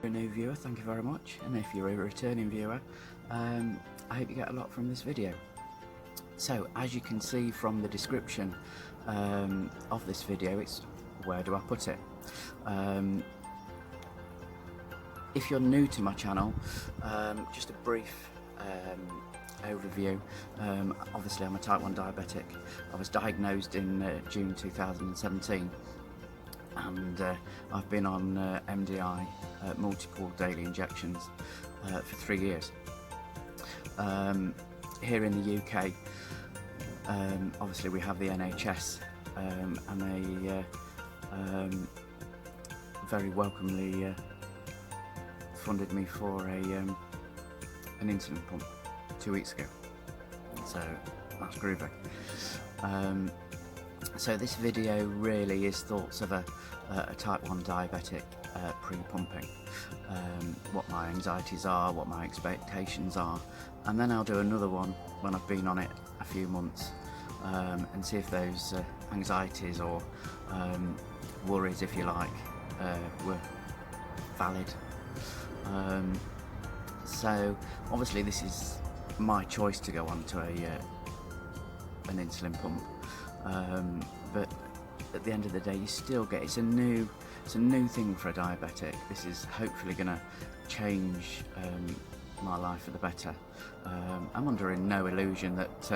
A new viewer, thank you very much, and if you're a returning viewer, I hope you get a lot from this video. So as you can see from the description of this video, it's where do I put it. If you're new to my channel, just a brief overview. Obviously I'm a type 1 diabetic. I was diagnosed in June 2017, and I've been on MDI, multiple daily injections, for 3 years. Here in the UK, obviously we have the NHS, and they very welcomely funded me for an insulin pump 2 weeks ago, so that's groovy. So this video really is thoughts of a type 1 diabetic pre-pumping, what my anxieties are, what my expectations are, and then I'll do another one when I've been on it a few months, and see if those anxieties or worries, if you like, were valid. So obviously this is my choice to go on to an insulin pump, but at the end of the day you still get, it's a new thing for a diabetic. This is hopefully going to change my life for the better. I'm under no illusion that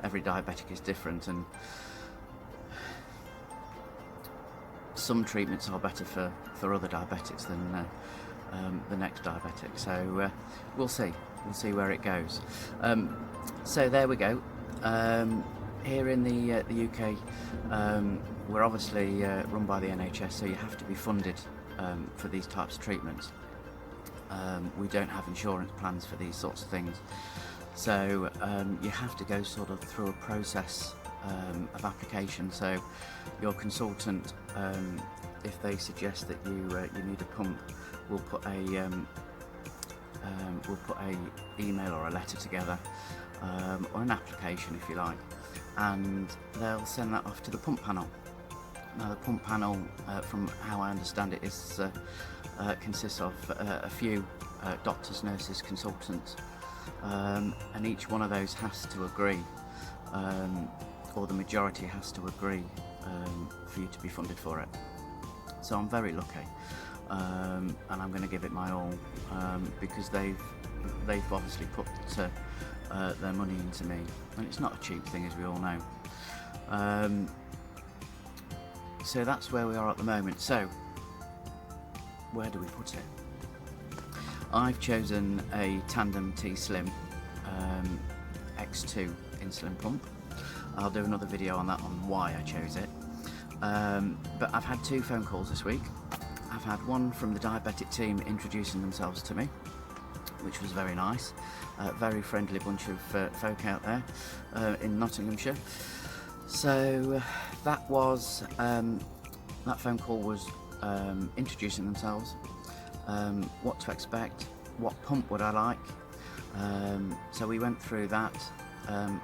every diabetic is different, and some treatments are better for other diabetics than the next diabetic, so we'll see where it goes. So there we go. Here in the UK, we're obviously run by the NHS, so you have to be funded for these types of treatments. We don't have insurance plans for these sorts of things, so you have to go sort of through a process of application. So your consultant, if they suggest that you need a pump, we'll put a email or a letter together, or an application if you like, and they'll send that off to the pump panel. Now the pump panel, from how I understand it, is consists of a few doctors, nurses, consultants, and each one of those has to agree, or the majority has to agree, for you to be funded for it. So I'm very lucky, and I'm going to give it my all, because they've obviously put their money into me, and it's not a cheap thing, as we all know. So that's where we are at the moment. So where do we put it? I've chosen a Tandem T-Slim X2 insulin pump. I'll do another video on that, on why I chose it. But I've had 2 phone calls this week. I've had one from the diabetic team introducing themselves to me, which was very nice. Very friendly bunch of folk out there in Nottinghamshire. So that was that phone call was introducing themselves, what to expect, what pump would I like. So we went through that.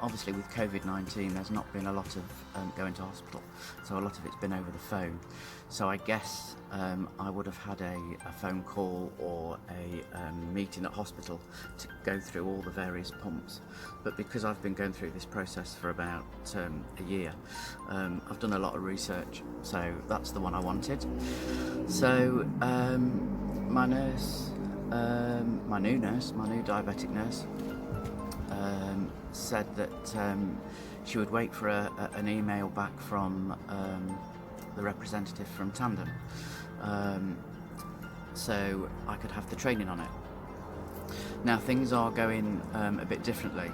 Obviously with COVID-19 there's not been a lot of going to hospital, so a lot of it's been over the phone. So I guess I would have had a phone call or a meeting at hospital to go through all the various pumps. But because I've been going through this process for about a year, I've done a lot of research, so that's the one I wanted. So my nurse, my new diabetic nurse, said that she would wait for an email back from the representative from Tandem, so I could have the training on it. Now things are going a bit differently.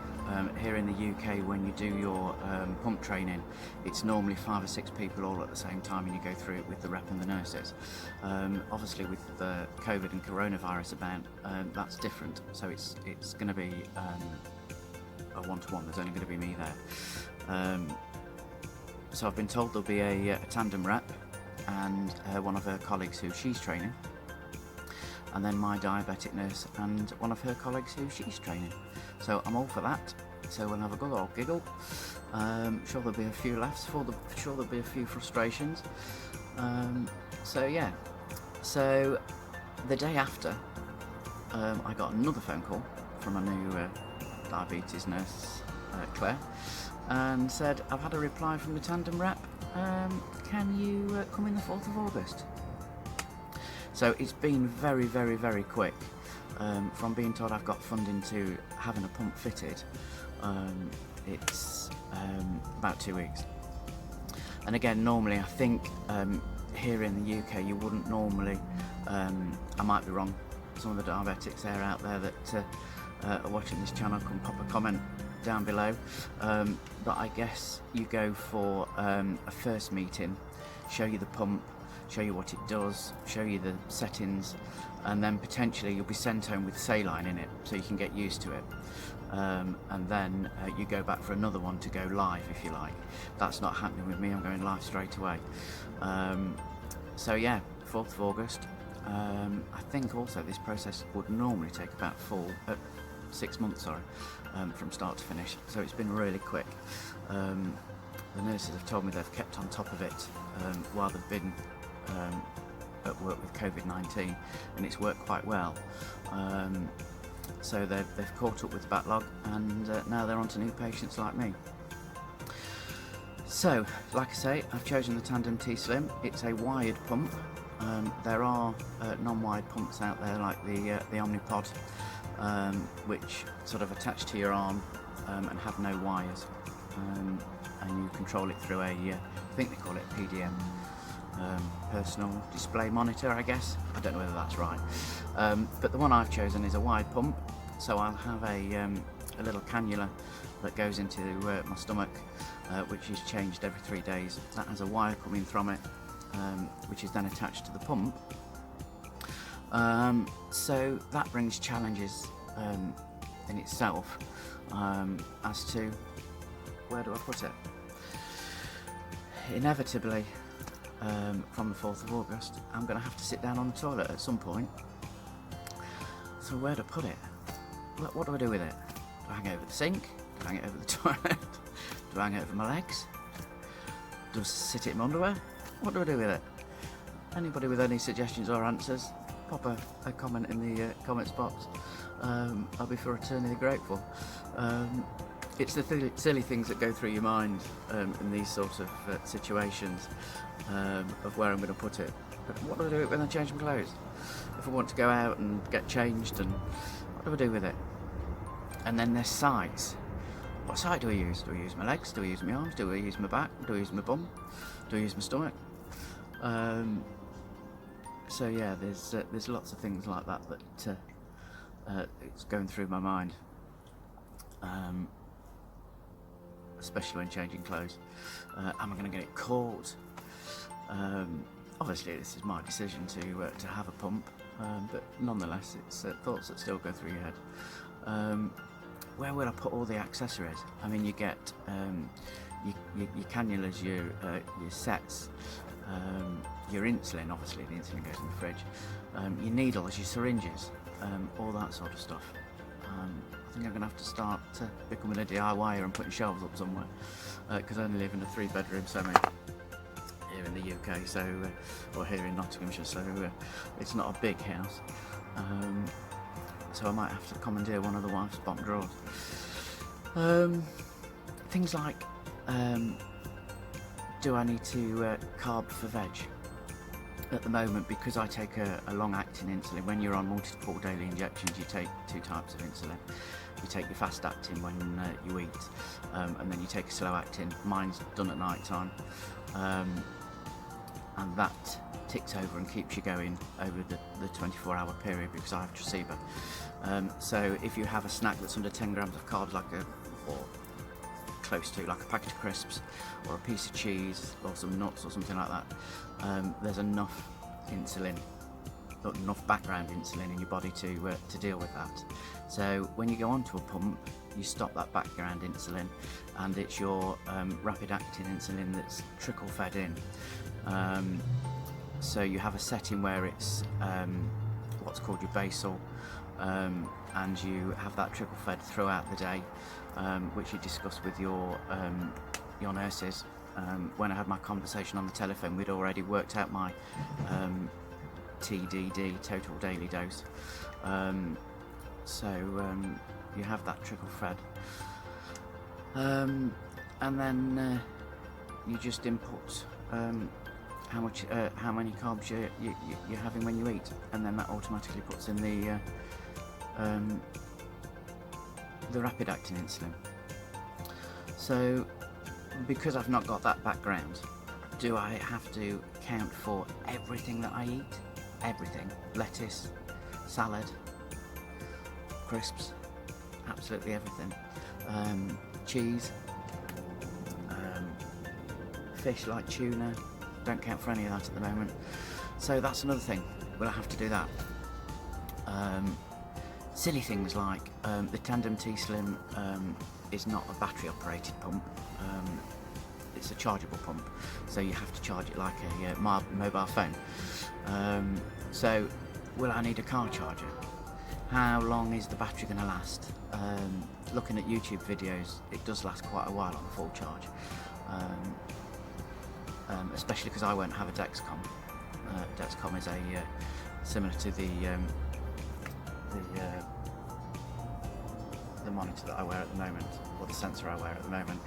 Here in the UK, when you do your pump training, it's normally 5 or 6 people all at the same time, and you go through it with the rep and the nurses. Obviously with the COVID and coronavirus about, that's different, so it's going to be a one-to-one. There's only going to be me there. So I've been told there'll be a Tandem rep and one of her colleagues who she's training, and then my diabetic nurse and one of her colleagues who she's training. So I'm all for that. So we'll have a good old giggle. Sure there'll be a few laughs, sure there'll be a few frustrations. So yeah. So The day after, I got another phone call from a new diabetes nurse, Claire, and said, I've had a reply from the tandem rep, can you come in the 4th of August? So it's been very, very, very quick. From being told I've got funding to having a pump fitted, it's about 2 weeks. And again, normally I think here in the UK you wouldn't normally, I might be wrong, some of the diabetics there out there that are watching this channel can pop a comment down below, but I guess you go for a first meeting, show you the pump, show you what it does, show you the settings, and then potentially you'll be sent home with saline in it so you can get used to it, and then you go back for another one to go live if you like. That's not happening with me, I'm going live straight away. So yeah, 4th of August. I think also this process would normally take about 6 months, from start to finish, so it's been really quick. The nurses have told me they've kept on top of it while they've been at work with COVID-19, and it's worked quite well. So they've caught up with the backlog, and now they're on to new patients like me. So, like I say, I've chosen the Tandem T-Slim. It's a wired pump. There are non-wired pumps out there like the Omnipod, which sort of attach to your arm and have no wires, and you control it through I think they call it a PDM, personal display monitor, I guess. I don't know whether that's right, but the one I've chosen is a wired pump, so I'll have a little cannula that goes into my stomach, which is changed every 3 days. That has a wire coming from it, which is then attached to the pump. So that brings challenges in itself as to where do I put it. Inevitably, from the 4th of August, I'm going to have to sit down on the toilet at some point. So where to put it? What do I do with it? Do I hang it over the sink? Do I hang it over the toilet? Do I hang it over my legs? Do I sit it in my underwear? What do I do with it? Anybody with any suggestions or answers, pop a comment in the comments box. I'll be for eternally grateful. It's the silly things that go through your mind in these sorts of situations of where I'm going to put it. But what do I do when I change my clothes? If I want to go out and get changed, and what do I do with it? And then there's sides. What side do I use? Do I use my legs? Do I use my arms? Do I use my back? Do I use my bum? Do I use my stomach? So yeah, there's lots of things like that it's going through my mind, especially when changing clothes. Am I going to get it caught? Obviously, this is my decision to have a pump, but nonetheless, it's thoughts that still go through your head. Where will I put all the accessories? I mean, you get your cannulas, your sets, your insulin. Obviously, the insulin goes in the fridge. Your needles, your syringes, all that sort of stuff. I think I'm going to have to start becoming a DIYer and putting shelves up somewhere, because I only live in a 3-bedroom semi here in the UK, so or here in Nottinghamshire, so it's not a big house. So I might have to commandeer one of the wife's bottom drawers. Things like, do I need to carb for veg? At the moment, because I take a long-acting insulin, when you're on multiple daily injections, you take 2 types of insulin. You take your fast-acting when you eat, and then you take a slow-acting. Mine's done at night time, and that ticks over and keeps you going over the 24-hour period, because I have Traceba. So if you have a snack that's under 10 grams of carbs, or close to, like a packet of crisps or a piece of cheese or some nuts or something like that, there's enough insulin, enough background insulin in your body to deal with that. So when you go onto a pump, you stop that background insulin, and it's your rapid acting insulin that's trickle fed in. So you have a setting where it's what's called your basal, and you have that trickle fed throughout the day, which you discuss with your nurses. When I had my conversation on the telephone, we'd already worked out my TDD, total daily dose. So you have that trickle fed, and then you just input how many carbs you're having when you eat, and then that automatically puts in the rapid acting insulin. So because I've not got that background, do I have to count for everything that I eat? Everything. Lettuce, salad, crisps, absolutely everything. Cheese, fish like tuna, don't count for any of that at the moment. So that's another thing, will I have to do that? Silly things like the Tandem T-Slim is not a battery operated pump, it's a chargeable pump, so you have to charge it like a mobile phone. So will I need a car charger? How long is the battery going to last? Looking at YouTube videos, it does last quite a while on full charge, especially because I won't have a Dexcom. Dexcom is similar to the monitor that I wear at the moment, or the sensor I wear at the moment.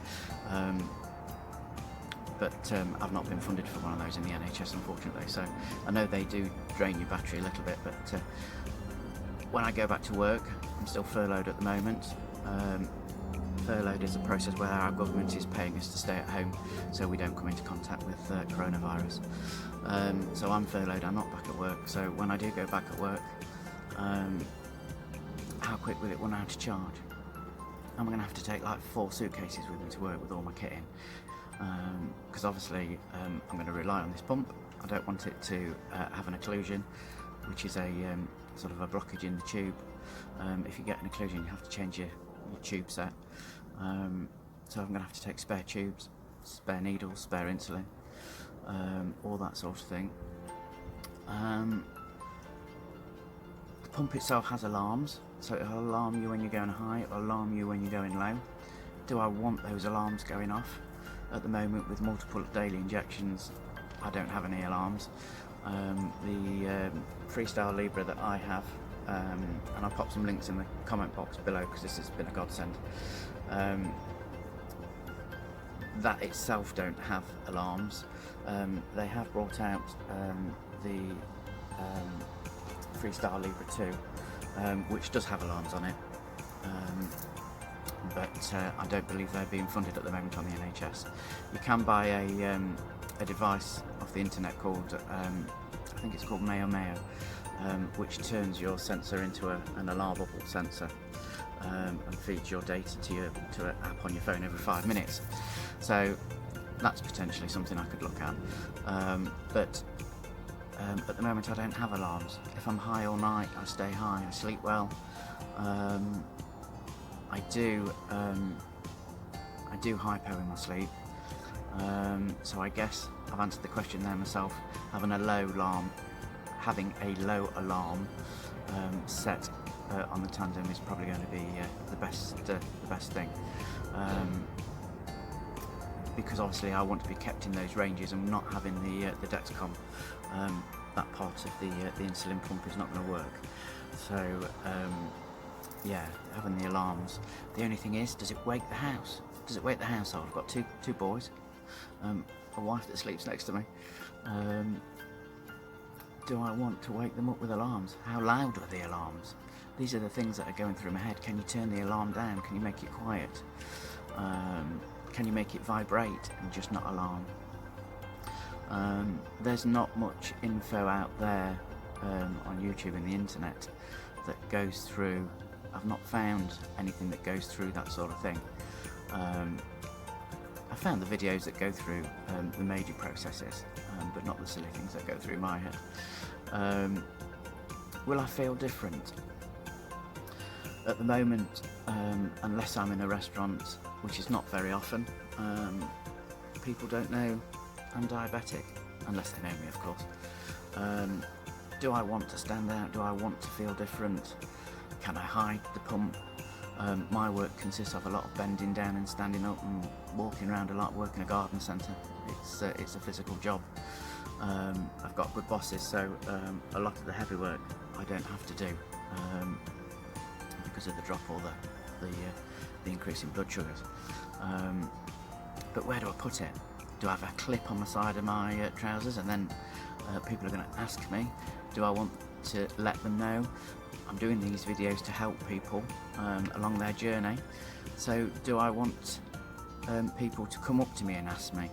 But I've not been funded for one of those in the NHS, unfortunately, so I know they do drain your battery a little bit, but when I go back to work, I'm still furloughed at the moment. Furloughed is a process where our government is paying us to stay at home so we don't come into contact with coronavirus. So I'm furloughed, I'm not back at work, so when I do go back at work, how quick will it run out of charge? I'm going to have to take like 4 suitcases with me to work with all my kit in, because obviously I'm going to rely on this pump. I don't want it to have an occlusion, which is a sort of a blockage in the tube. If you get an occlusion, you have to change your tube set. So I'm going to have to take spare tubes, spare needles, spare insulin, all that sort of thing. The pump itself has alarms, so it'll alarm you when you're going high, it'll alarm you when you're going low. Do I want those alarms going off? At the moment, with multiple daily injections, I don't have any alarms. The Freestyle Libre that I have, and I'll pop some links in the comment box below because this has been a godsend. That itself don't have alarms. They have brought out the Freestyle Libre 2, which does have alarms on it, but I don't believe they're being funded at the moment on the NHS. You can buy a device off the internet called, I think it's called Mayo, which turns your sensor into an alarmable sensor, and feeds your data to an app on your phone every 5 minutes. So that's potentially something I could look at. But at the moment I don't have alarms. If I'm high all night, I stay high, I sleep well. I do hypo in my sleep. So I guess I've answered the question there myself. Having a low alarm set on the Tandem is probably going to be the best thing, because obviously I want to be kept in those ranges and not having the Dexcom. That part of the insulin pump is not going to work. So yeah, having the alarms. The only thing is, does it wake the house? Does it wake the household? I've got two boys, a wife that sleeps next to me. Do I want to wake them up with alarms? How loud are the alarms? These are the things that are going through my head. Can you turn the alarm down? Can you make it quiet? Can you make it vibrate and just not alarm? There's not much info out there on YouTube and the internet that goes through. I've not found anything that goes through that sort of thing. I found the videos that go through the major processes, but not the silly things that go through my head. Will I feel different? At the moment, unless I'm in a restaurant, which is not very often, people don't know I'm diabetic, unless they know me, of course. Do I want to stand out? Do I want to feel different? Can I hide the pump? My work consists of a lot of bending down and standing up and walking around a lot, working a garden centre. It's a physical job. I've got good bosses, so a lot of the heavy work I don't have to do because of the drop or the increase in blood sugars. But where do I put it? Do I have a clip on the side of my trousers, and then people are going to ask me? Do I want to let them know I'm doing these videos to help people along their journey? So do I want people to come up to me and ask me?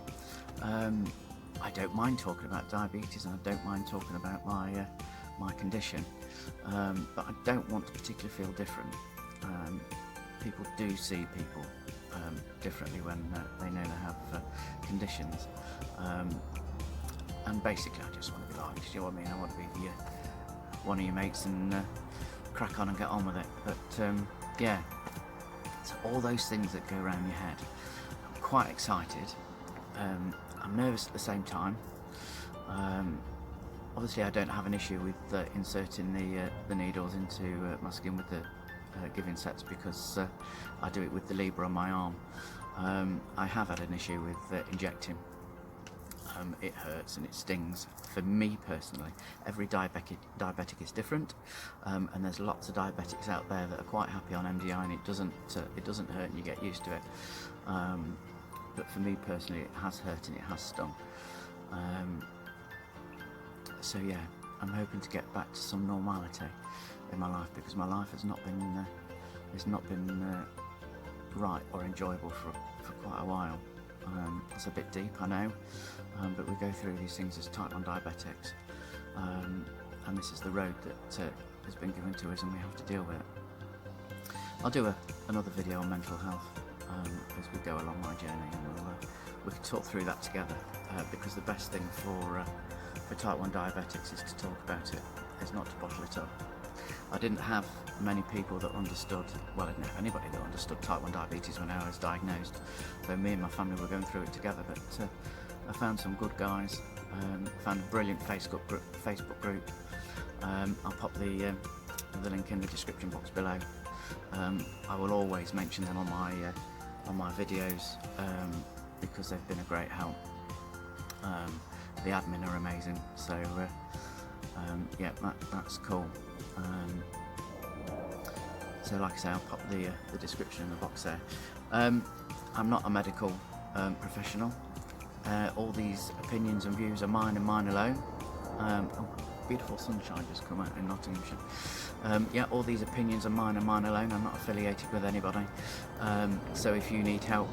I don't mind talking about diabetes, and I don't mind talking about my condition, but I don't want to particularly feel different. People do see people differently when they know they have conditions, and basically I just want to be like, you know what I mean? I want to be one of your mates and crack on and get on with it. But yeah, so all those things that go around your head. I'm quite excited. I'm nervous at the same time. Obviously I don't have an issue with inserting the needles into my skin with the giving sets, because I do it with the lever on my arm. I have had an issue with injecting. It hurts and it stings. For me personally, every diabetic is different, and there's lots of diabetics out there that are quite happy on MDI, and it doesn't hurt and you get used to it. But for me personally, it has hurt and it has stung. So yeah, I'm hoping to get back to some normality in my life, because my life has not been right or enjoyable for quite a while. It's a bit deep, I know, but we go through these things as Type 1 diabetics, and this is the road that has been given to us, and we have to deal with it. I'll do another video on mental health as we go along my journey, and we can talk through that together, because the best thing for Type 1 diabetics is to talk about it, is not to bottle it up. I didn't have many people that understood, well, I didn't have anybody that understood Type 1 diabetes when I was diagnosed, so me and my family were going through it together. But I found some good guys, found a brilliant Facebook group. I'll pop the link in the description box below. I will always mention them on my videos, because they've been a great help. The admin are amazing, so yeah, that's cool. So like I say, I'll pop the description in the box there. I'm not a medical professional. All these opinions and views are mine and mine alone. Oh, beautiful sunshine just come out in Nottinghamshire. Yeah, all these opinions are mine and mine alone. I'm not affiliated with anybody. So if you need help,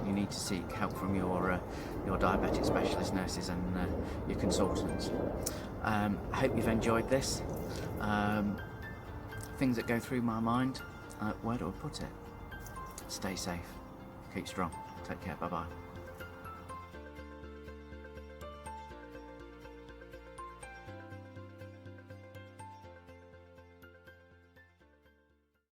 you need to seek help from your diabetic specialist nurses and your consultants. I hope you've enjoyed this. Things that go through my mind, where do I put it? Stay safe, keep strong, take care, bye bye.